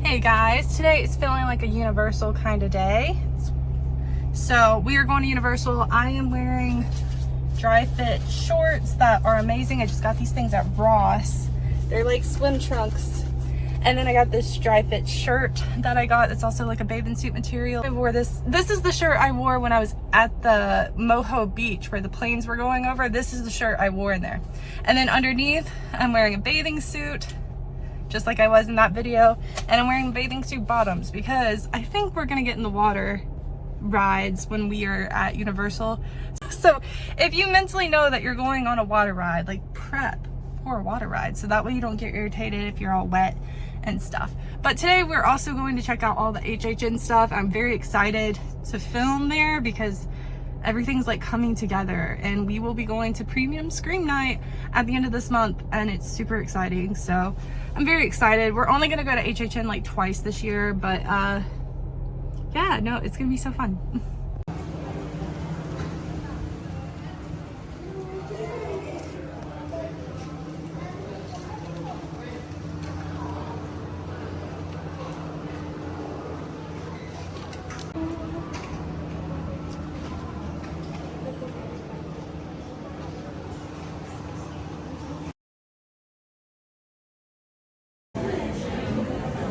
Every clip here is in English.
Hey guys, today is feeling like a Universal kind of day. So we are going to Universal. I am wearing dry fit shorts that are amazing. I just got these things at Ross. They're like swim trunks. And then I got this dry fit shirt that I got. It's also like a bathing suit material. I wore this. This is the shirt I wore when I was at the Moho Beach where the planes were going over. This is the shirt I wore in there. And then underneath, I'm wearing a bathing suit, just like I was in that video, and I'm wearing bathing suit bottoms because I think we're gonna get in the water rides when we are at Universal. So if you mentally know that you're going on a water ride, like prep for a water ride so that way you don't get irritated if you're all wet and stuff. But today we're also going to check out all the HHN stuff. I'm very excited to film there because everything's like coming together, and we will be going to Premium Scream Night at the end of this month, and it's super exciting. So I'm very excited. We're only gonna go to HHN like twice this year, but yeah, no, it's gonna be so fun.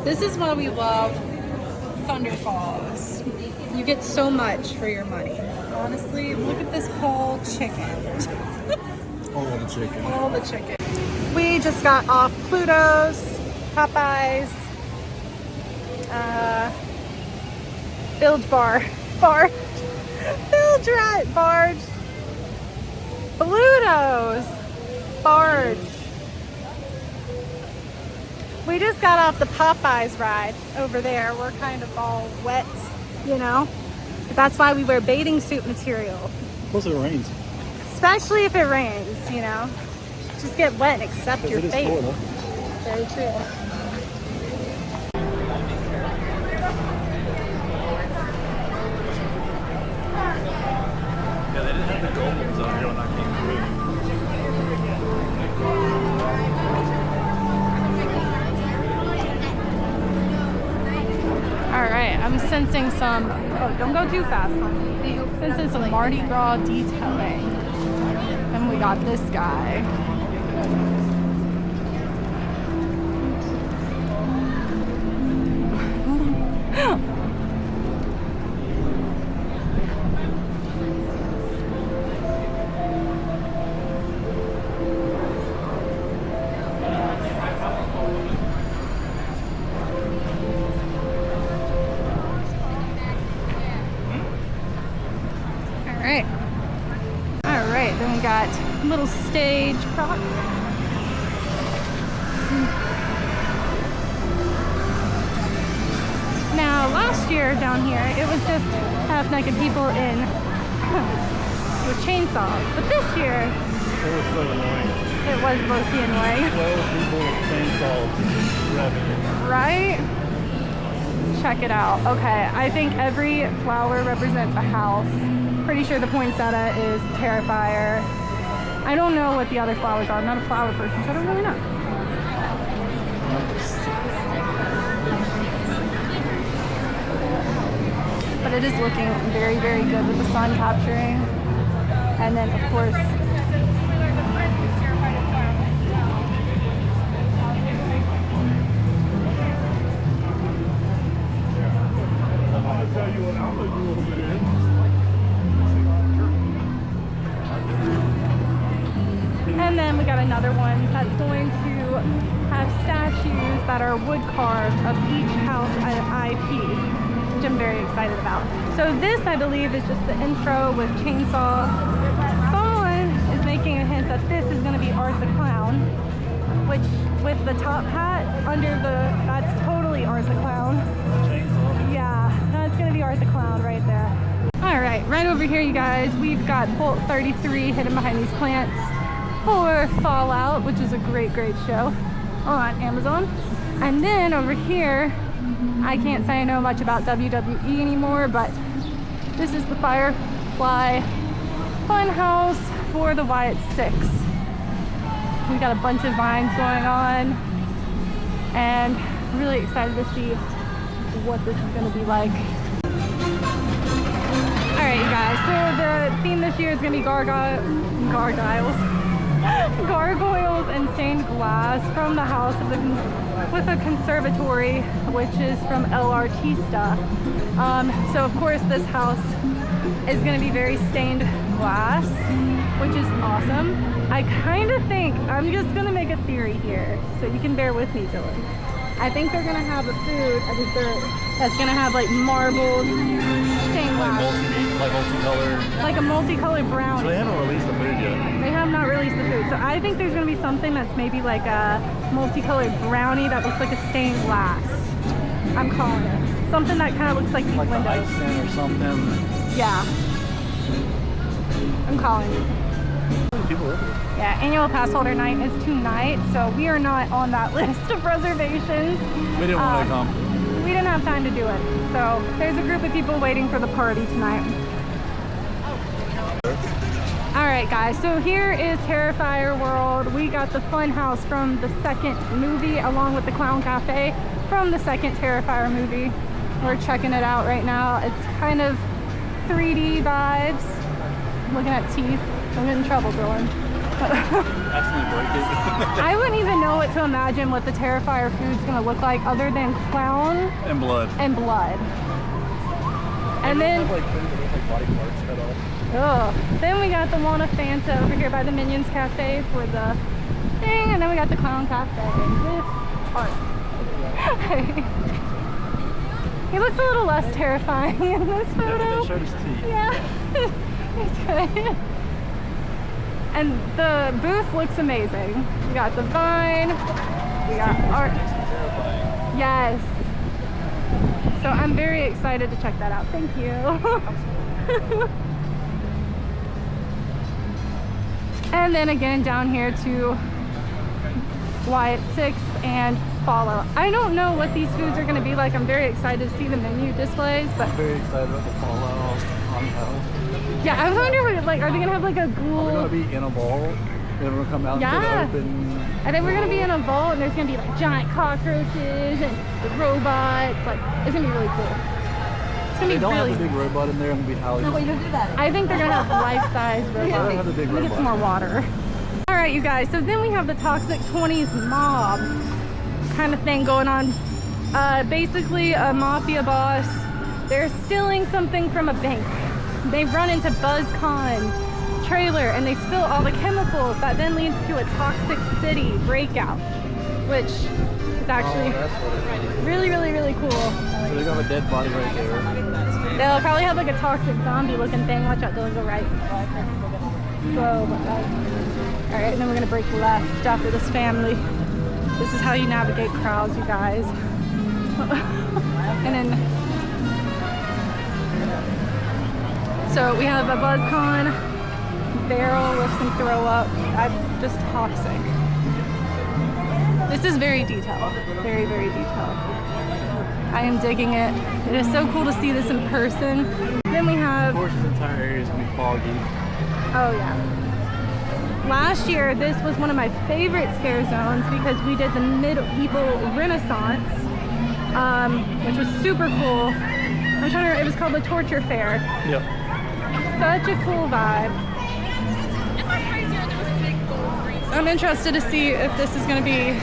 This is why we love Thunder Falls. You get so much for your money. Honestly, look at this whole chicken. All the chicken. All the chicken. We just got off Pluto's, Popeyes, Bilge Barge, Pluto's, Barge. We just got off the Popeyes ride over there. We're kind of all wet, you know? But that's why we wear bathing suit material. Plus it rains. Especially if it rains, you know? Just get wet and accept your fate. Florida. Very true. Yeah, they didn't have the gold ones out here when I came through. All right, I'm sensing some, oh, don't go too fast, honey. Sensing some Mardi Gras detailing. And we got this guy. All right, then we got a little stage prop. Now, last year down here, it was just half-naked people in with chainsaws. But this year, It was so annoying. it was low-key annoying. 12 people with chainsaws driving. Right? Check it out. Okay, I think every flower represents a house. Pretty sure the poinsettia is Terrifier. I don't know what the other flowers are. I'm not a flower person, so I don't really know. But it is looking very, very good with the sun capturing. And then, of course, I'll tell you what, I'll let you a little bit in. and then we got another one that's going to have statues that are wood carved of each house at IP, which I'm very excited about. So this, I believe, is just the intro with chainsaw. Someone is making a hint that this is going to be Art the Clown, which with the top hat under the, that's totally Art the Clown. Yeah, that's going to be Art the Clown right there. All right over here, you guys, we've got Bolt 33 hidden behind these plants for Fallout, which is a great show on Amazon. And then over here, I can't say I know much about WWE anymore, but this is the Firefly Funhouse for the Wyatt 6. We got a bunch of vines going on, and I'm really excited to see what this is going to be like. Alright, you guys, so the theme this year is going to be gargoyles and stained glass from the house of with a conservatory, which is from El Artista. So of course this house is going to be very stained glass, which is awesome. I kind of think, I'm just going to make a theory here, so you can bear with me, Dylan. I think they're going to have a dessert that's going to have like marbled stained glass. Like multicolored. Like a multicolored brownie. So they haven't released the food yet. They have not released the food. So I think there's going to be something that's maybe like a multicolored brownie that looks like a stained glass. I'm calling it. Something that kind of looks like these Like windows. the icing or something. Yeah. I'm calling it. People live here. Yeah, annual pass holder night is tonight, so we are not on that list of reservations. We didn't want to come. We didn't have time to do it. So there's a group of people waiting for the party tonight. Alright guys, so here is Terrifier World. We got the fun house from the second movie along with the Clown Cafe from the second Terrifier movie. We're checking it out right now. It's kind of 3D vibes. Looking at teeth. Don't get in trouble, Dylan. Accidentally break it. I wouldn't even know what to imagine what the Terrifier food's gonna look like other than clown And blood. and blood. And then, Have, like things that look like body parts cut off. then we got the Wana Fanta over here by the Minions Cafe for the thing, and then we got the Clown Cafe with art. He looks a little less terrifying in this photo. Yeah, they showed his teeth. Yeah, it's good. And the booth looks amazing. We got the vine, we got art. Terrifying. Yes. So I'm very excited to check that out. Thank you. And then again down here to Wyatt 6 and Fallout. I don't know what these foods are going to be like. I'm very excited to see the menu displays, but I'm very excited about the Fallout on house. yeah, I wonder what, like, are they going to have like a We're ghoul? gonna be in a ball. Then we're gonna come out Yeah. into the open. I think we're gonna be in a vault and there's gonna be like giant cockroaches and robots. Like, it's gonna be really cool. It's gonna They be don't really. have the big robot in there. I'm gonna be highly. I think they're gonna have life-size robots. don't have the big Let me get some more robot. water. All right, you guys. So then we have the Toxic 20s mob kind of thing going on. Basically, a mafia boss. They're stealing something from a bank. They run into BuzzCon trailer and they spill all the chemicals that then leads to a toxic city breakout, which is actually That's what it is. really, really, really cool. So they're gonna have a dead body right there. They'll probably have like a toxic zombie looking thing. Watch out, they'll go right. Slow, but right. All right, and then we're gonna break left after this family. This is how you navigate crowds, you guys. And then, so we have a BuzzCon barrel with some throw up. I'm just toxic. This is very detailed. Very, very detailed. I am digging it. It is so cool to see this in person. Then we have, Of course, this entire area is gonna be foggy. oh yeah. Last year, this was one of my favorite scare zones because we did the medieval Renaissance, which was super cool. I'm trying to remember, it was called the Torture Fair. Yep. Such a cool vibe. I'm interested to see if this is going to be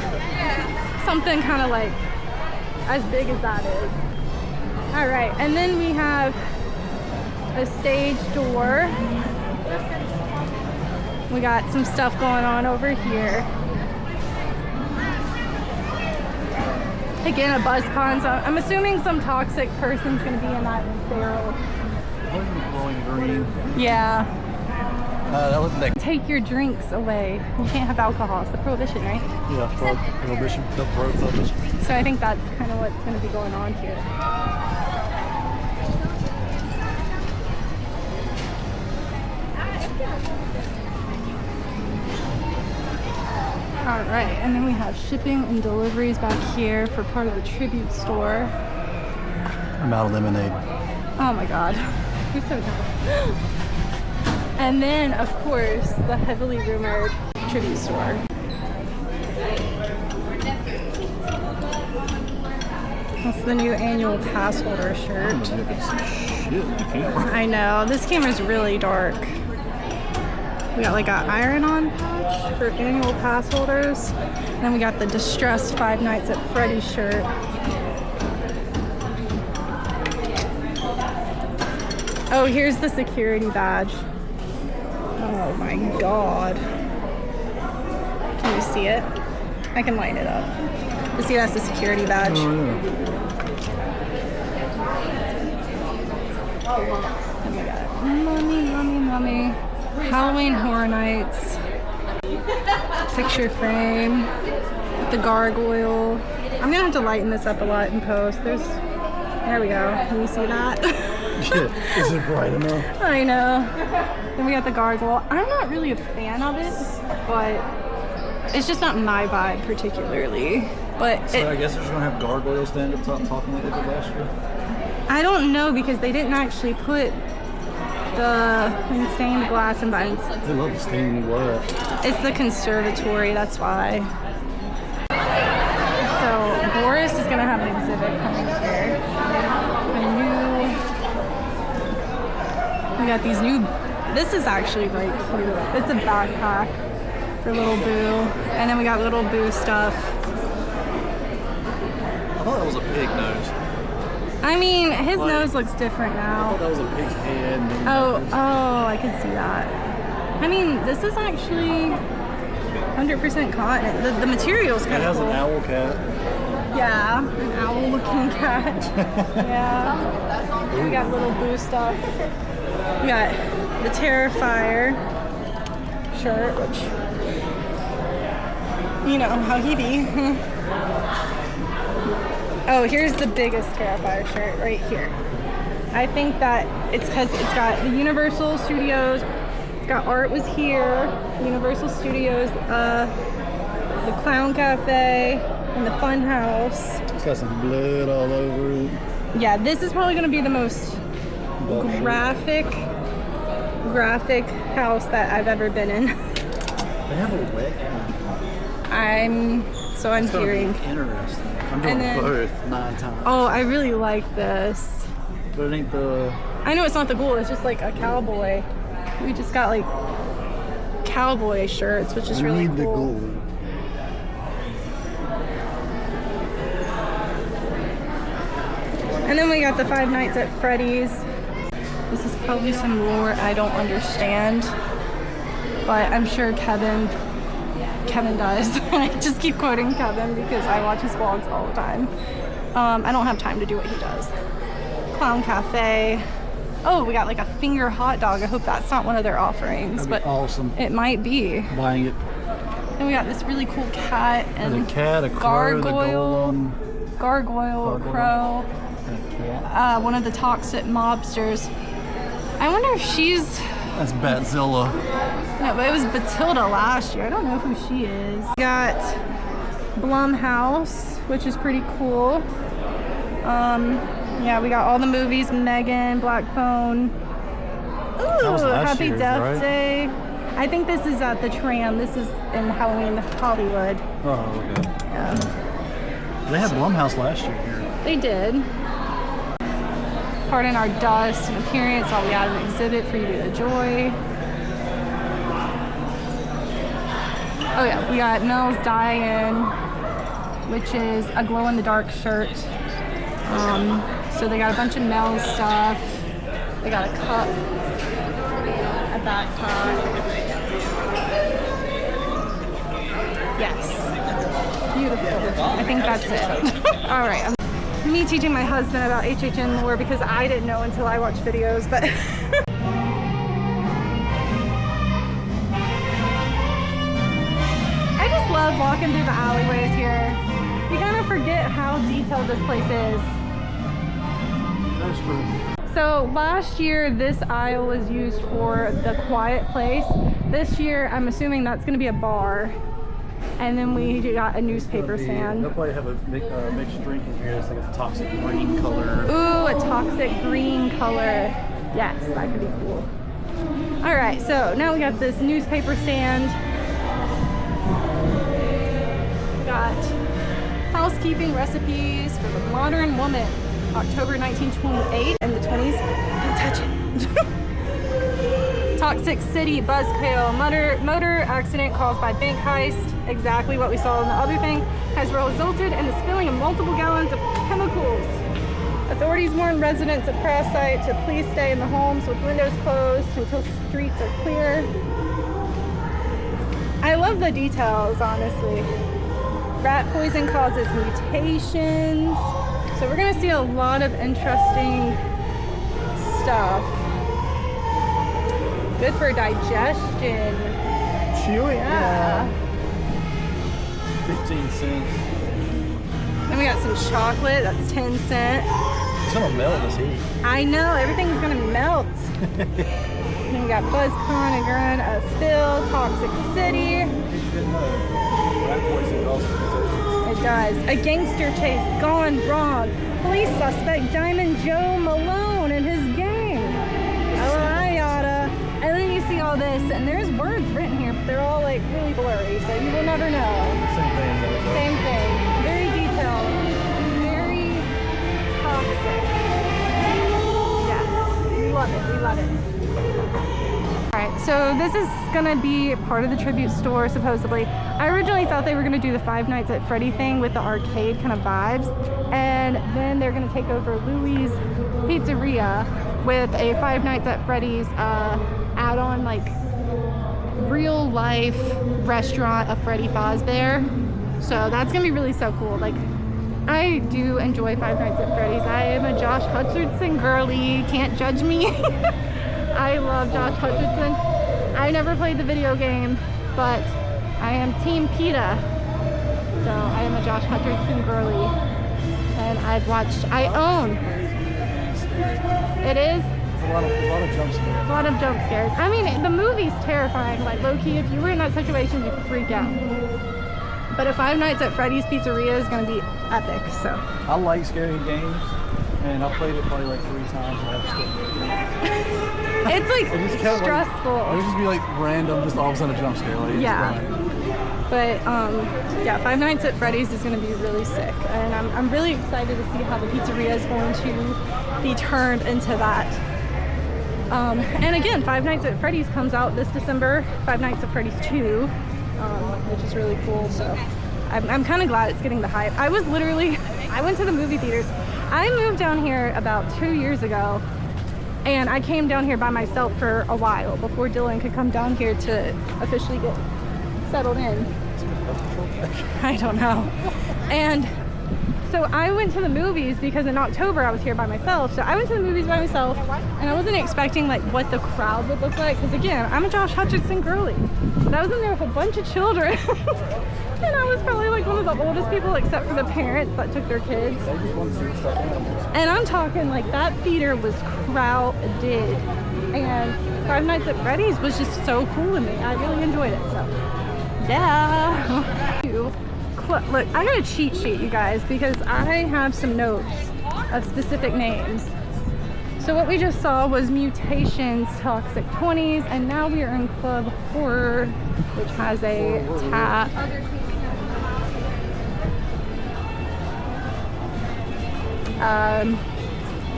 something kind of like as big as that is. All right, and then we have a stage door. We got some stuff going on over here. Again, a BuzzCon, so I'm assuming some toxic person's going to be in that barrel. What is it glowing green? Yeah. That looked like Take your drinks away. You can't have alcohol. It's the prohibition, right? prohibition, the prohibition. So I think that's kind of what's going to be going on here. All right, and then we have shipping and deliveries back here for part of the tribute store. I'm out of lemonade. Oh my God, you're so dumb. And then, of course, the heavily rumored tribute store. That's the new annual pass holder shirt. Shit, the camera. I know, this camera's really dark. We got like an iron-on patch for annual pass holders. And then we got the distressed Five Nights at Freddy's shirt. Oh, here's the security badge. Oh my god. Can you see it? I can light it up. You see, that's the security badge. Oh, yeah. And we got Mummy. Halloween Horror Nights. Picture frame. The gargoyle. I'm gonna have to lighten this up a lot in post. There we go. Can you see that? Shit, is it bright enough? I know. Then we got the gargoyle. I'm not really a fan of it, but it's just not my vibe particularly. But So I guess they're just gonna have gargoyles stand up top talking like they did last year. I don't know because they didn't actually put the stained glass and buttons. They love the stained glass. It's the conservatory, that's why. So Boris is gonna have an exhibit coming here. We got these new, this is actually like cute. It's a backpack for little Boo. And then we got little Boo stuff. I thought that was a pig nose. I mean, his Like- nose looks different I now. thought that was a pig's head. Oh, I could see that. I mean, this is actually 100% cotton. The material's It kind of has cool. an owl cat. Yeah, an owl-looking cat. Yeah. We got little Boo stuff. We got the Terrifier shirt, which, you know how he be. Oh, here's the biggest Terrifier shirt right here. I think that it's because it's got the Universal Studios, it's got Art Was Here, Universal Studios, the Clown Cafe, and the Fun House. It's got some blood all over it. Yeah, this is probably going to be the most graphic house that I've ever been in. They have a wet one. I'm It's gonna hearing. be interesting. I'm doing And then- both 9 times. Oh, I really like this. But it ain't the... I know it's not the ghoul, it's just like a cowboy. We just got like cowboy shirts, which is We really need the cool. gold. And then we got the Five Nights at Freddy's. This is probably some lore I don't understand, but I'm sure Kevin does. I just keep quoting Kevin because I watch his vlogs all the time. I don't have time to do what he does. Clown Cafe. Oh, we got like a finger hot dog. I hope that's not one of their offerings, That'd be but awesome. it might be. Buying it. And we got this really cool cat and There's a cat, a crow, the golem. gargoyle, a crow. One of the toxic mobsters. I wonder if she's, That's Batzilla. no, but it was Batilda last year. I don't know who she is. We got Blumhouse, which is pretty cool. Yeah, we got all the movies, Megan, Black Phone. Ooh, was last Happy year's, Death right? Day. I think this is at the Tram. This is in Halloween Hollywood. Oh, okay. Yeah, They had Blumhouse last year here. they did. Pardon our dust and appearance. All we got an exhibit for you to enjoy. Oh yeah, we got Mel's Die-In, which is a glow-in-the-dark shirt. So they got a bunch of Mel's stuff. They got a cup, a backpack. Yes, beautiful. I think that's it. All right. Me teaching my husband about HHN lore because I didn't know until I watched videos, but I just love walking through the alleyways here. You kind of forget how detailed this place is. That's true. So last year, this aisle was used for the quiet place. This year, I'm assuming that's gonna be a bar. And then we got a newspaper They'll stand. probably have a mixed drink in here. It's like a toxic green color. Ooh, a toxic green color. Yes, that could be cool. All right, so now we got this newspaper stand. We got Housekeeping recipes for the modern woman. October 1928 and the 20s. Don't touch it. Toxic City buzzkill. Motor accident caused by bank heist. Exactly what we saw in the other thing. Has resulted in the spilling of multiple gallons of chemicals. Authorities warn residents of crash site to please stay in the homes with windows closed until streets are clear. I love the details, honestly. Rat poison causes mutations. So we're gonna see a lot of interesting stuff. Good for digestion. Chewy? Yeah. 15 cents. Then we got some chocolate, that's 10 cents. It's gonna melt this heat. I know, everything's gonna melt. Then we got BuzzCon and Grunt, a spill, Toxic City. Rat poison causes mutations. It does. A gangster chase gone wrong. Police suspect Diamond Joe Malone and his gang. Oh, yada. And then you see all this, and there's words written here, but they're all like really blurry, so you will never know. Same thing. Though. Same thing. Very detailed. Very toxic. Yes. We love it. We love it. Alright, so this is gonna be part of the tribute store, supposedly. I originally thought they were gonna do the Five Nights at Freddy thing with the arcade kind of vibes, and then they're gonna take over Louie's Pizzeria with a Five Nights at Freddy's add-on, like real life restaurant of Freddy Fazbear. So that's gonna be really so cool. Like, I do enjoy Five Nights at Freddy's. I am a Josh Hutcherson girly, can't judge me. I love Josh Hutcherson. I never played the video game, but I am Team PETA. So I am a Josh Hutcherson girly. And I own. It is? There's a lot of jump scares. A lot of jump scares. I mean, the movie's terrifying. Like, low-key, if you were in that situation, you'd freak out. But a Five Nights at Freddy's Pizzeria is going to be epic, so. I like scary games, and I played it probably like 3 times and I have It's like It just kept, stressful. Like, it would just be like random, just all of a sudden a jump scare. Like, Yeah. But yeah, Five Nights at Freddy's is going to be really sick, and I'm really excited to see how the pizzeria is going to be turned into that. And again, Five Nights at Freddy's comes out this December. Five Nights at Freddy's 2, which is really cool. So I'm kind of glad it's getting the hype. I went to the movie theaters. I moved down here about 2 years ago. And I came down here by myself for a while before Dylan could come down here to officially get settled in. I don't know. And so I went to the movies because in October I was here by myself. So I went to the movies by myself, and I wasn't expecting like what the crowd would look like. Because again, I'm a Josh Hutcherson girly. But I was in there with a bunch of children. And I was probably like one of the oldest people except for the parents that took their kids. And I'm talking like that theater was crowded. And Five Nights at Freddy's was just so cool to me. I really enjoyed it, so yeah. Look, I got a cheat sheet, you guys, because I have some notes of specific names. So what we just saw was Mutations, Toxic 20s, and now we are in Club Horror, which has a tap.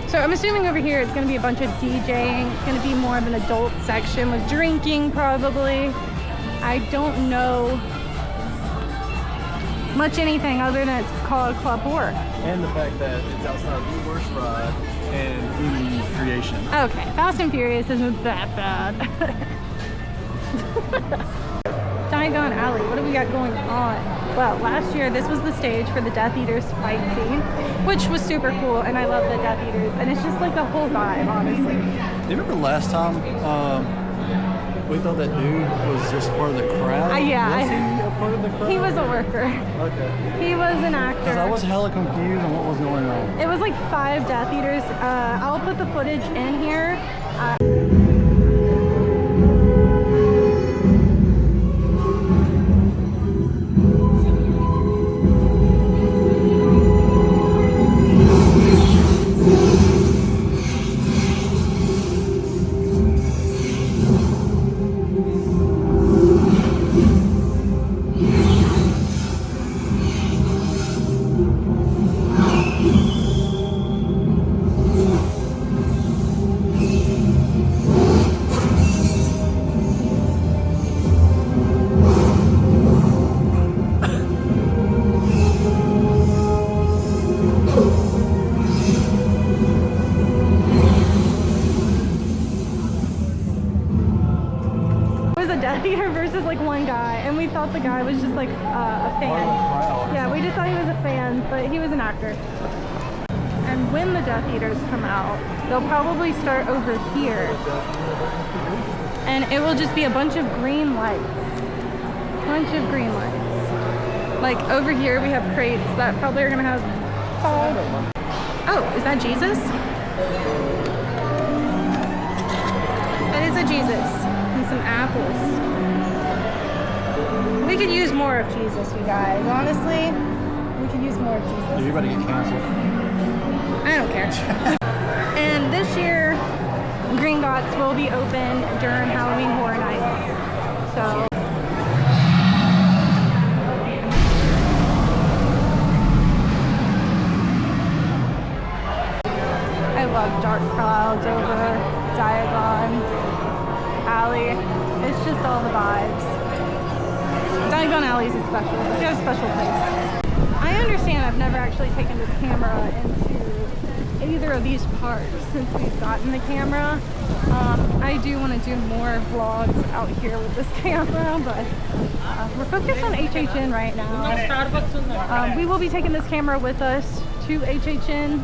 So I'm assuming over here it's going to be a bunch of DJing. It's going to be more of an adult section with drinking, probably. I don't know much anything other than it's called Club Horror. And the fact that it's outside of the worst ride and human creation. Okay, Fast and Furious isn't that bad. Diagon Alley, what do we got going on? Well, last year this was the stage for the Death Eaters fight scene, which was super cool, and I love the Death Eaters, and it's just like the whole vibe, honestly. Do you remember last time we thought that dude was just part of the crowd? Yeah. Was he a part of the crowd? He was a worker. Okay. He was an actor. Because I was hella confused on what was going on. It was like 5 Death Eaters. I'll put the footage in here. Death Eater versus like one guy, and we thought the guy was just like a fan. Yeah, we just thought he was a fan, but he was an actor. And when the Death Eaters come out, they'll probably start over here. And it will just be a bunch of green lights. Bunch of green lights. Like over here we have crates that probably are gonna have called. Oh, is that Jesus? That is a Jesus. And some apples. We could use more of Jesus, you guys. Honestly, we could use more of Jesus. You're about to get canceled. I don't care. And this year, Gringotts will be open during Halloween Horror Nights. So. I love Dark Clouds over Diagon Alley. It's just all the vibes. Diagon Alley is a special, it's got a special place. I understand I've never actually taken this camera into either of these parks since we've gotten the camera. I do want to do more vlogs out here with this camera, but we're focused on HHN right now. We will be taking this camera with us to HHN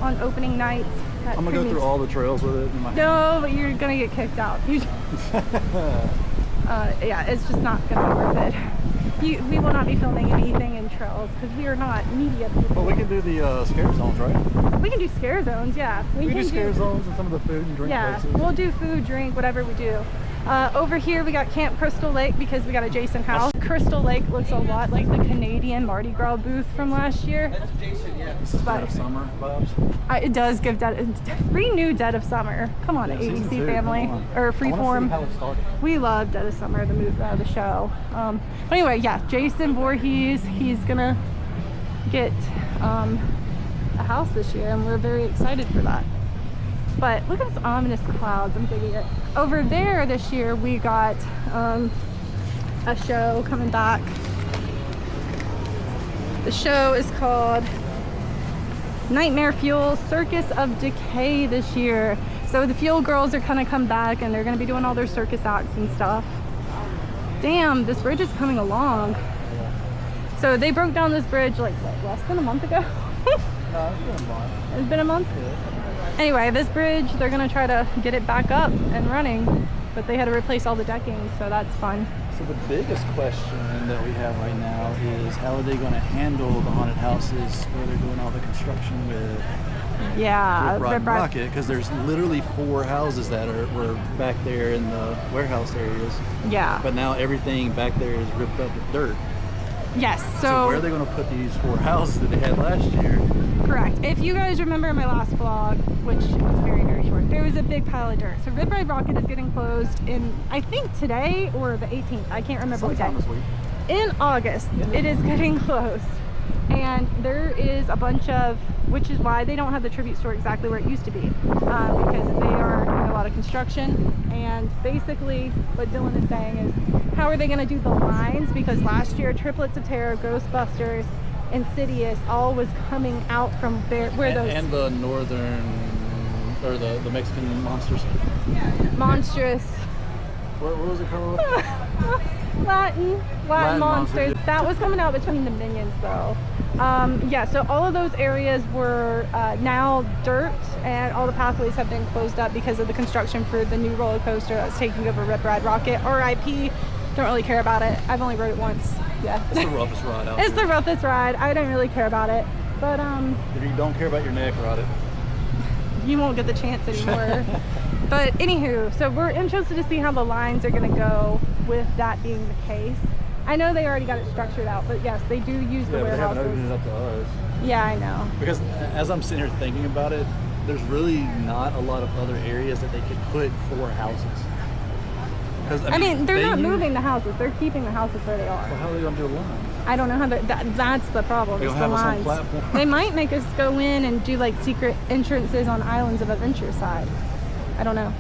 on opening nights. I'm gonna go through all the trails with it. No, but you're gonna get kicked out. Yeah, it's just not gonna be worth it. We will not be filming anything in trails because we are not media people. But we can do the scare zones, right? We can do scare zones, yeah. We can do scare zones and some of the food and drink places. We'll do food, drink, whatever we do. Over here we got Camp Crystal Lake because we got a Jason house. Crystal Lake looks a lot like the Canadian Mardi Gras booth from last year. That's Jason, yeah. This is Dead of Summer vibes. It does give renew Dead of Summer. Come on, ABC family or Freeform. We love Dead of Summer, the show. But anyway, yeah, Jason Voorhees, he's gonna get a house this year, and we're very excited for that. But look at this ominous clouds. I'm digging it. Over there this year we got a show coming back. The show is called Nightmare Fuel Circus of Decay this year. So the Fuel girls are gonna come back and they're gonna be doing all their circus acts and stuff. Damn, this bridge is coming along. So they broke down this bridge like what, less than a month ago? No, it's been a month. It's been a month? Yeah. Anyway, this bridge, they're gonna try to get it back up and running, but they had to replace all the decking, so that's fun. So the biggest question that we have right now is how are they going to handle the haunted houses where they're doing all the construction with Rip Rod Rocket? Because there's literally 4 houses that were back there in the warehouse areas. Yeah. But now everything back there is ripped up with dirt. Yes. So where are they going to put these 4 houses that they had last year? Correct. If you guys remember my last vlog, which was very, very short, there was a big pile of dirt. So Rip Ride Rocket is getting closed in, I think today or the 18th. I can't remember what day. Sometime this week. In August, it is getting closed. And there is a bunch of, which is why they don't have the tribute store exactly where it used to be. Because they are doing a lot of construction. And basically what Dylan is saying is, how are they going to do the lines? Because last year, Triplets of Terror, Ghostbusters, Insidious all was coming out from where those and the northern or the Mexican monsters. Monstrous. What was it called? Latin monsters. That was coming out between the Minions though. Yeah, so all of those areas were now dirt, and all the pathways have been closed up because of the construction for the new roller coaster that's taking over Rip Ride Rocket. RIP. Don't really care about it. I've only rode it once. Yeah. It's the roughest ride out It's there. the roughest ride. I don't really care about it. But if you don't care about your neck, ride it. You won't get the chance anymore. But anywho, so we're interested to see how the lines are gonna go with that being the case. I know they already got it structured out, but yes, they do use the warehouses. They haven't opened it up to us. Yeah, I know. Because as I'm sitting here thinking about it, there's really not a lot of other areas that they could put 4 houses. I mean, they're not moving the houses. They're keeping the houses where they are. Well, how are they going to do a line? I don't know how that's the problem. They'll have us on platform. They might make us go in and do like secret entrances on Islands of Adventure side. I don't know.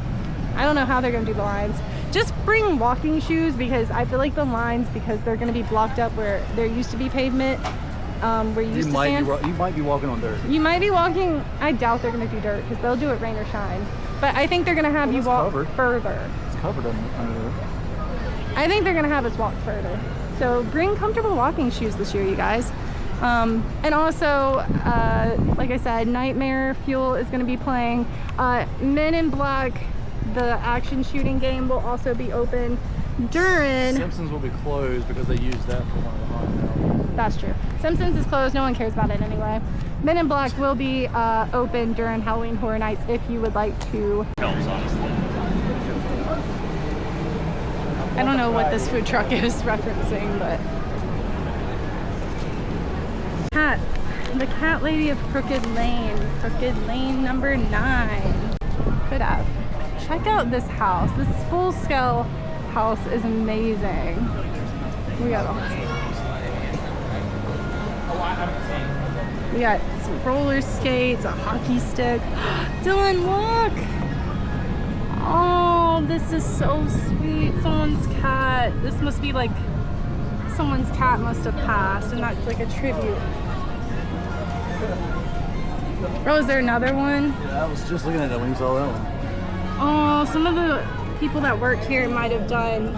I don't know how they're going to do the lines. Just bring walking shoes, because I feel like the lines, because they're going to be blocked up where there used to be pavement, where you used to stand. You might be walking on dirt. You might be walking. I doubt they're going to do dirt because they'll do it rain or shine. But I think they're going to have you walk further. It's covered under there. I think they're gonna have us walk further. So bring comfortable walking shoes this year, you guys. And also, like I said, Nightmare Fuel is gonna be playing. Men in Black, the action shooting game, will also be open during... Simpsons will be closed because they used that for one of the haunted houses. That's true. Simpsons is closed, no one cares about it anyway. Men in Black will be open during Halloween Horror Nights if you would like to. Helps, honestly. I don't know what this food truck is referencing, but... Cats. The Cat Lady of Crooked Lane. Crooked Lane number 9. Could have. Check out this house. This full-scale house is amazing. We got some roller skates, a hockey stick. Dylan, look! Oh, this is so sweet. Someone's cat. This must be like someone's cat must have passed, and that's like a tribute. Oh, is there another one? Yeah, I was just looking at it when you saw that one. Oh, some of the people that work here might have done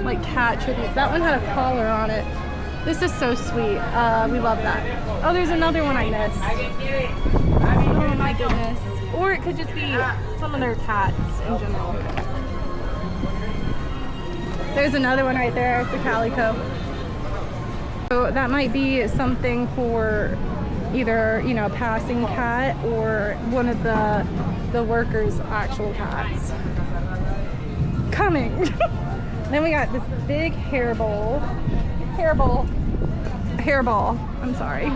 like cat tributes. That one had a collar on it. This is so sweet. We love that. Oh, there's another one I missed. Oh my goodness. Or it could just be some of their cats in general. There's another one right there. It's a calico. So that might be something for either, you know, a passing cat or one of the workers' actual cats. Coming. Then we got this big hairball. I'm sorry.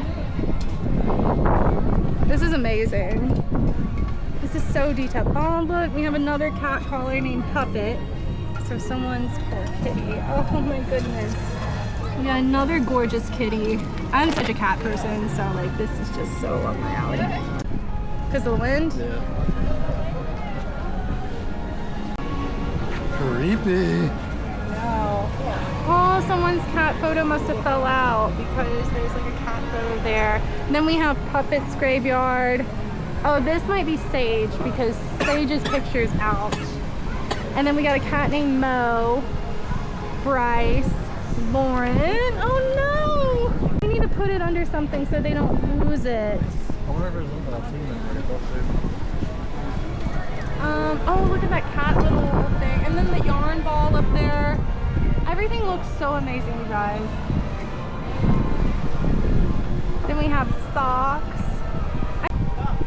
This is amazing. This is so detailed. Oh look, we have another cat collar named Puppet. So someone's poor kitty. Oh my goodness. We got another gorgeous kitty. I'm such a cat person, so like this is just so up my alley. Because of the wind? Yeah. Creepy. Wow. Oh, someone's cat photo must have fell out because there's like a cat photo there. And then we have Puppet's Graveyard. Oh, this might be Sage because Sage's picture's out. And then we got a cat named Mo, Bryce, Lauren. Oh no! We need to put it under something so they don't lose it. I wonder if there's one that I've seen in there too. Oh, look at that cat little thing. And then the yarn ball up there. Everything looks so amazing, you guys. Then we have socks.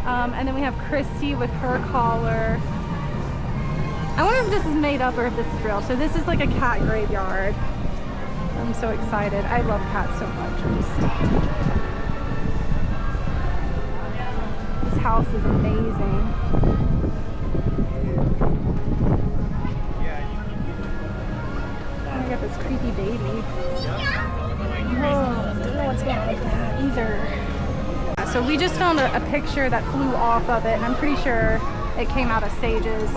And then we have Christy with her collar. I wonder if this is made up or if this is real. So this is like a cat graveyard. I'm so excited. I love cats so much. This house is amazing. I got this creepy baby. Oh, don't know what's going on with that either. So we just found a picture that flew off of it, and I'm pretty sure it came out of Sage's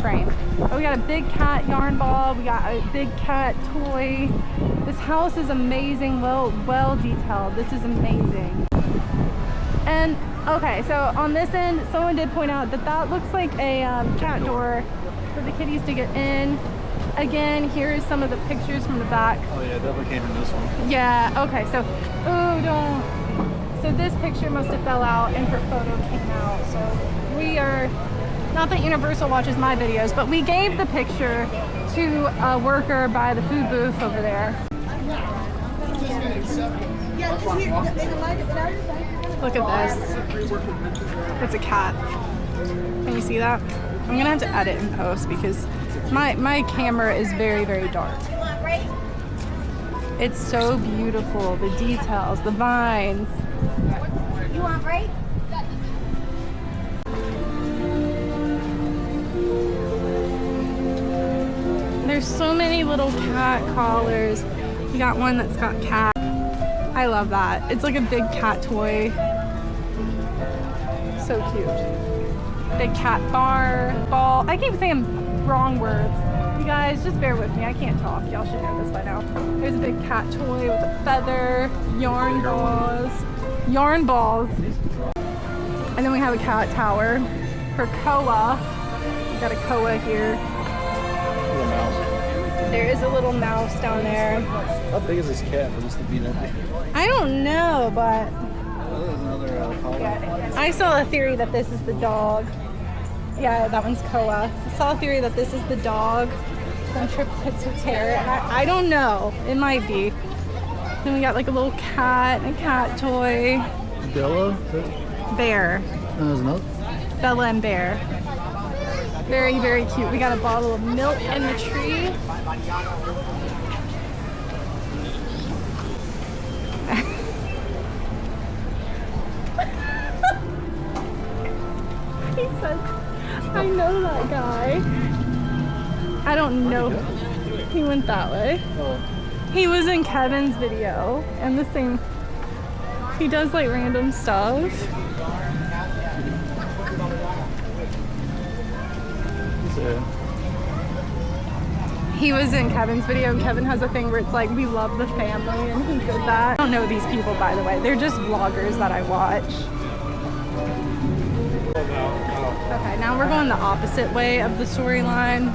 frame. But we got a big cat yarn ball. We got a big cat toy. This house is amazing. Well detailed. This is amazing. And okay, so on this end, someone did point out that that looks like a cat door for the kitties to get in. Again, here's some of the pictures from the back. Oh yeah, definitely came from this one. Yeah, okay, so, oh, don't. So this picture must have fell out and her photo came out. So we are, not that Universal watches my videos, but we gave the picture to a worker by the food booth over there. Look at this. It's a cat. Can you see that? I'm gonna have to edit and post because my camera is very, very dark. It's so beautiful. The details, the vines. You want right? There's so many little cat collars. You got one that's got cat. I love that. It's like a big cat toy. So cute. Big cat ball. I keep saying wrong words. You guys, just bear with me. I can't talk. Y'all should know this by now. There's a big cat toy with a feather, yarn balls. And then we have a cat tower for Koa. We got a Koa here. There is a little mouse down there. How big is this cat for this to be empty? I don't know, but Oh, there's another collar. I saw a theory that this is the dog. Yeah, that one's Koa. I saw a theory that this is the dog from Triplets with Terror. And I don't know. It might be. Then we got like a little cat and a cat toy. Bella? Bear. Oh, there's another. Bella and Bear. Very, very cute. We got a bottle of milk in the tree. He said, I know that guy. I don't know. He went that way. Oh. He was in Kevin's video and the same. He does like random stuff. He was in Kevin's video, and Kevin has a thing where it's like, we love the family, and he did that. I don't know these people, by the way. They're just vloggers that I watch. Okay, now we're going the opposite way of the storyline.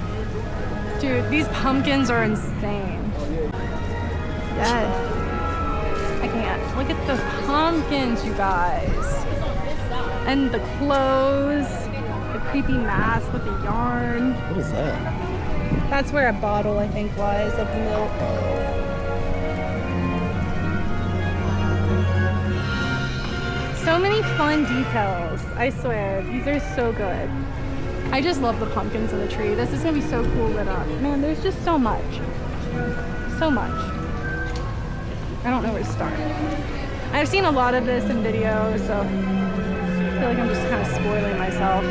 Dude, these pumpkins are insane. Yes. I can't. Look at the pumpkins, you guys. And the clothes, the creepy mask with the yarn. What is that? That's where a bottle, I think, was of milk. So many fun details, I swear. These are so good. I just love the pumpkins in the tree. This is gonna be so cool lit up. Man, there's just so much. So much. I don't know where to start. I've seen a lot of this in videos, so I feel like I'm just kind of spoiling myself.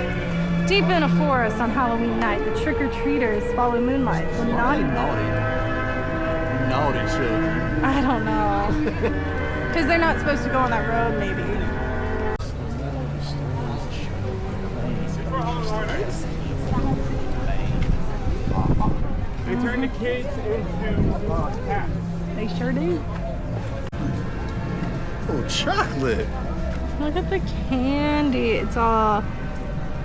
Deep in a forest on Halloween night, the trick-or-treaters follow moonlight. The naughty children. I don't know. Because they're not supposed to go on that road, maybe. They turn the kids into cats. They sure do. Oh, chocolate. Look at the candy. It's all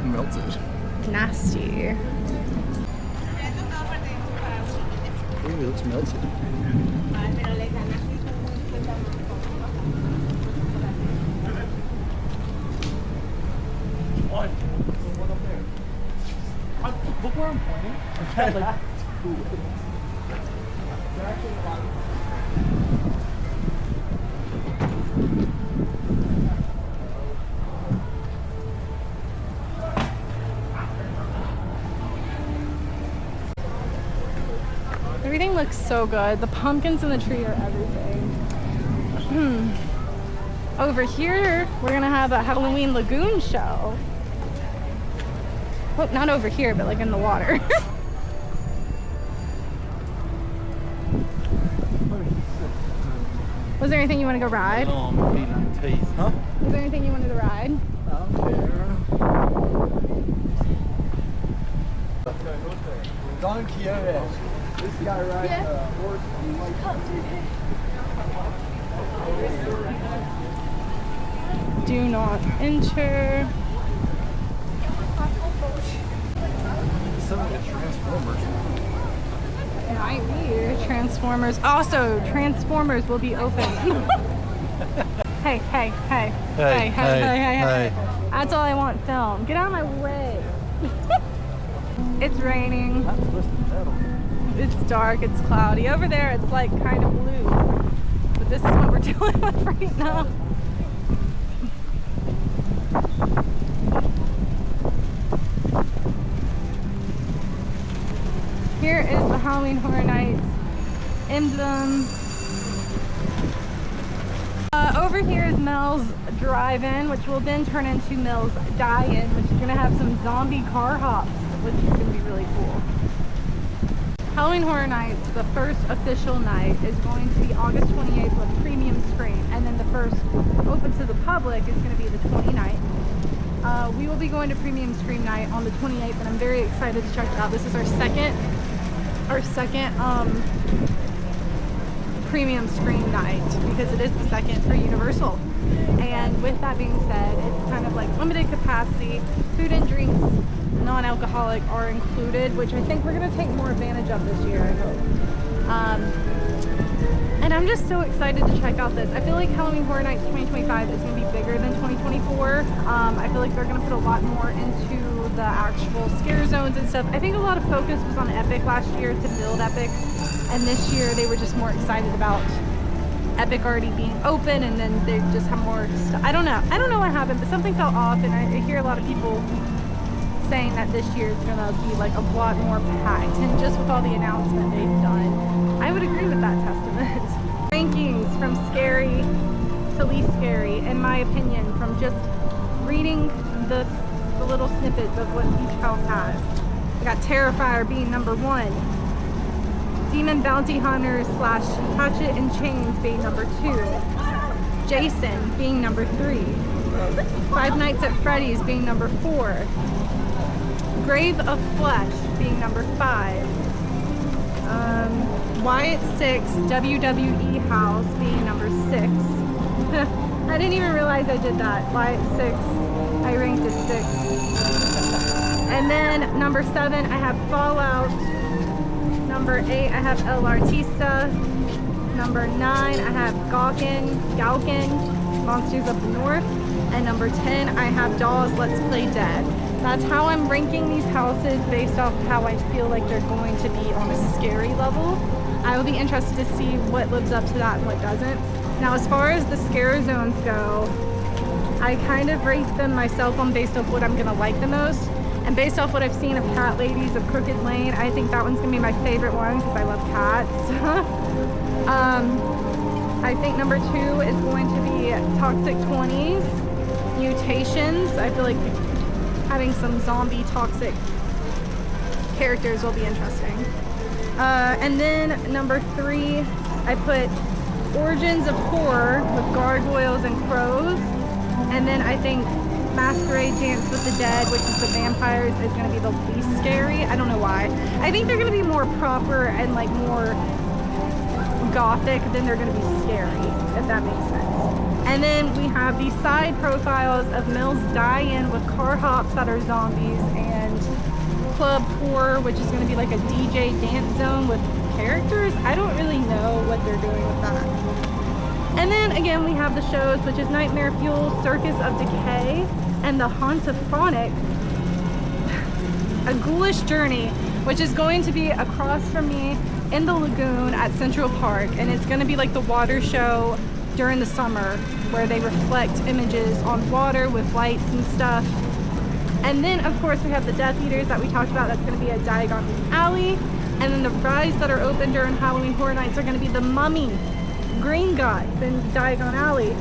Melted. nasty. Ooh, it looks melted. What? One up there. Look where I'm pointing. Like, Everything looks so good. The pumpkins in the tree are everything. Over here, we're gonna have a Halloween lagoon show. Well, not over here, but like in the water. Was there anything you want to go ride? Long feline teeth, huh? Was there anything you wanted to ride? I don't care. Don Quixote. This guy rides a horse on white. Do not enter. Some of the Transformers. Might be. Transformers. Also, Transformers will be open. Hey, hey, hey. Hey, hey, hey, hey. That's all I want film. Get out of my way. It's raining. It's dark, it's cloudy. Over there, it's like kind of blue. But this is what we're dealing with right now. Here is the Halloween Horror Nights emblem. Over here is Mel's Drive-In, which will then turn into Mel's Die-In, which is gonna have some zombie car hops, which is gonna be really cool. Halloween Horror Nights, the first official night, is going to be August 28th with premium screen, and then the first open to the public is going to be the 29th. We will be going to premium screen night on the 28th, and I'm very excited to check it out. This is our second premium screen night because it is the second for Universal. And with that being said, it's kind of like limited capacity. Food and drinks, non-alcoholic, are included, which I think we're gonna take more advantage of this year, I hope. And I'm just so excited to check out this. I feel like Halloween Horror Nights 2025 is gonna be bigger than 2024. I feel like they're gonna put a lot more into the actual scare zones and stuff. I think a lot of focus was on Epic last year to build Epic, and this year they were just more excited about Epic already being open, and then they just have more stuff. I don't know what happened, but something felt off, and I hear a lot of people saying that this year is gonna be like a lot more packed, and just with all the announcement they've done, I would agree with that testament. Rankings from scary to least scary, in my opinion, from just reading the little snippets of what each house has. I got Terrifier being number 1. Demon Bounty Hunter / Hatchet and Chains being number 2. Jason being number 3. Five Nights at Freddy's being number 4. Grave of Flesh being number 5. Wyatt 6 WWE House being number 6. I didn't even realize I did that. Wyatt 6, I ranked as 6. And then number 7, I have Fallout. Number 8, I have El Artista. Number 9, I have Galkin, Monsters of the North. And number 10, I have Dolls Let's Play Dead. That's how I'm ranking these houses based off how I feel like they're going to be on a scary level. I will be interested to see what lives up to that and what doesn't. Now, as far as the scare zones go, I kind of rate them myself on based off what I'm gonna like the most. And based off what I've seen of Cat Ladies of Crooked Lane, I think that one's gonna be my favorite one because I love cats. I think number 2 is going to be Toxic 20s, Mutations. I feel like having some zombie toxic characters will be interesting. And then number 3, I put Origins of Horror with Gargoyles and Crows. And then I think Masquerade Dance with the Dead, which is the vampires, is going to be the least scary. I don't know why. I think they're going to be more proper and like more gothic than they're going to be scary, if that makes sense. And then we have these side profiles of Mills Die-In with car hops that are zombies, and Club Horror, which is going to be like a DJ dance zone with characters. I don't really know what they're doing with that. And then again, we have the shows, which is Nightmare Fuel, Circus of Decay, and the Hauntophonic, A Ghoulish Journey, which is going to be across from me in the lagoon at Central Park. And it's going to be like the water show during the summer where they reflect images on water with lights and stuff. And then, of course, we have the Death Eaters that we talked about. That's going to be at Diagon Alley. And then the rides that are open during Halloween Horror Nights are going to be the Mummy, Green Gods in Diagon Alley,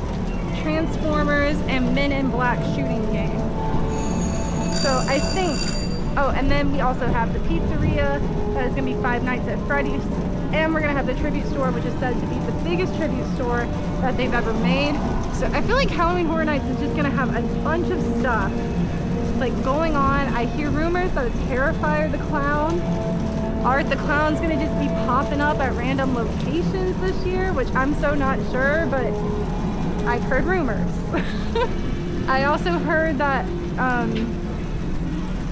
Transformers, and Men in Black Shooting Game. So I think, oh, and then we also have the pizzeria that is going to be Five Nights at Freddy's, and we're going to have the tribute store, which is said to be the biggest tribute store that they've ever made. So I feel like Halloween Horror Nights is just going to have a bunch of stuff like going on. I hear rumors that it's Terrifier the Clown. Art the Clown's gonna just be popping up at random locations this year, which I'm so not sure, but I've heard rumors. I also heard that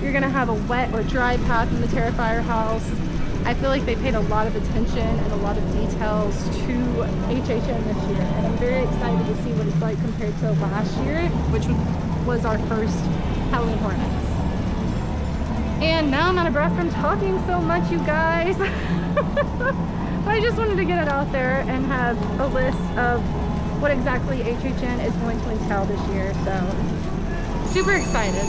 you're gonna have a wet or dry path in the Terrifier house. I feel like they paid a lot of attention and a lot of details to HHN this year, and I'm very excited to see what it's like compared to last year, which was our first Halloween Horror Nights. And now I'm out of breath from talking so much, you guys. I just wanted to get it out there and have a list of what exactly HHN is going to entail this year. So, super excited.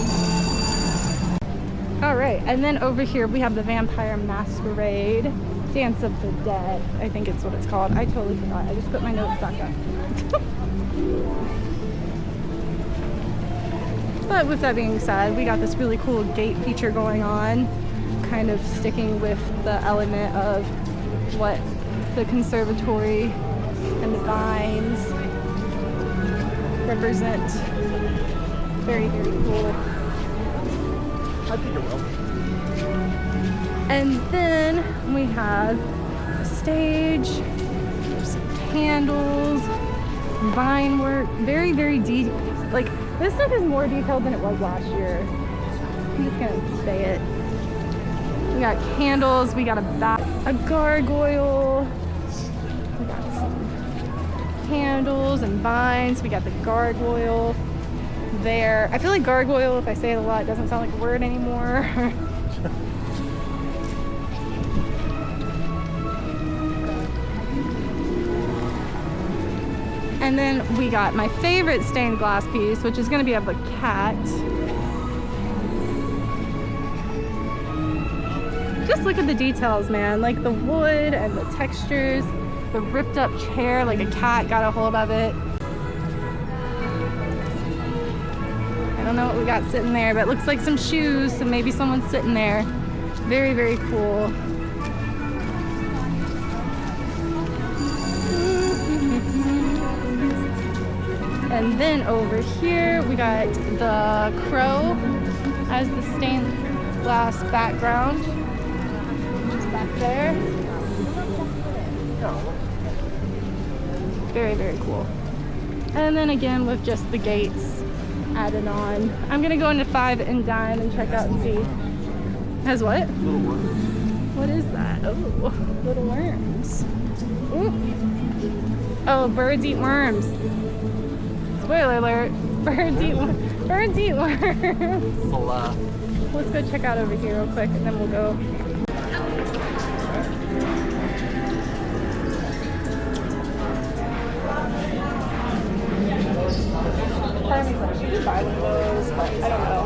All right, and then over here we have the Vampire Masquerade, Dance of the Dead. I think it's what it's called. I totally forgot. I just put my notes back up. But with that being said, we got this really cool gate feature going on, kind of sticking with the element of what the conservatory and the vines represent. Very, very cool. I think it will. And then we have a stage, some candles, Vine work, very, very like this stuff is more detailed than it was last year. I'm just gonna say it. We got candles, we got a gargoyle, we got some candles and vines, we got the gargoyle there. I feel like gargoyle, if I say it a lot, doesn't sound like a word anymore. And then we got my favorite stained glass piece, which is gonna be of a cat. Just look at the details, man. Like the wood and the textures, the ripped up chair, like a cat got a hold of it. I don't know what we got sitting there, but it looks like some shoes, so maybe someone's sitting there. Very, very cool. And then over here, we got the crow as the stained glass background. Just back there. Very, very cool. And then again, with just the gates added on. I'm gonna go into 5 and dime and check out and see. Has what? Little worms. What is that? Oh, little worms. Ooh. Oh, birds eat worms. Spoiler alert, birds eat worms. Hola. Let's go check out over here real quick and then we'll go. Part of me's like, should we buy one of those? But I don't know.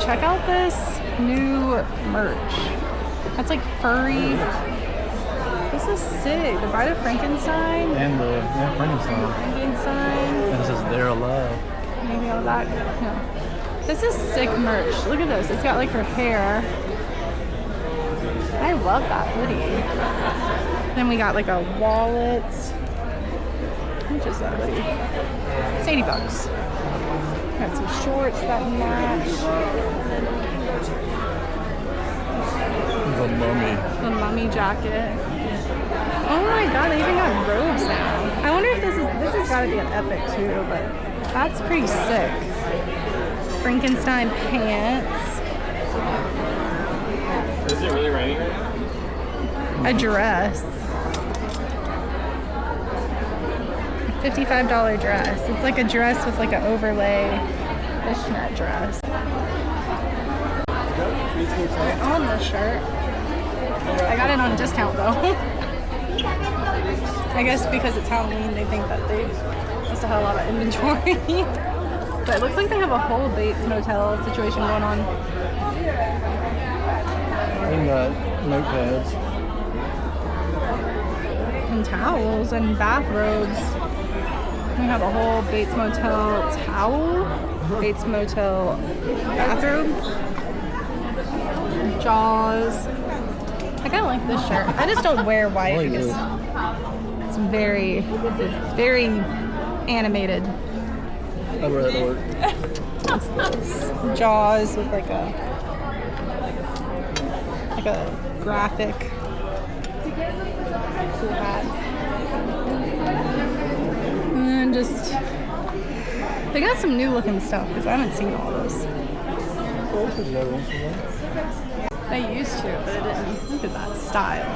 Check out this new merch. That's like furry. This is sick. The Bride of Frankenstein. And the Frankenstein. Frankenstein. And this is their love. Maybe all that. No. This is sick merch. Look at this. It's got like her hair. I love that hoodie. Then we got like a wallet. How much is that hoodie? It's $80. Got some shorts that match. The mummy. The mummy jacket. Oh my god, they even got robes now. I wonder if this has got to be an epic too, but that's pretty sick. Frankenstein pants. Is it really raining right now? A dress. $55 dress. It's like a dress with like an overlay fishnet dress. On this shirt. I got it on a discount though. I guess because it's Halloween, they think that they must have had a lot of inventory. But it looks like they have a whole Bates Motel situation going on. And notepads. And towels and bathrobes. We have a whole Bates Motel towel, Bates Motel bathrobe, Jaws. I kind of like this shirt. I just don't wear white because it's very, very animated. I'd wear that to work. What's this? Jaws with like a graphic. Cool hat. And just, they got some new looking stuff because I haven't seen all this. They used to, but it didn't. Look at that style.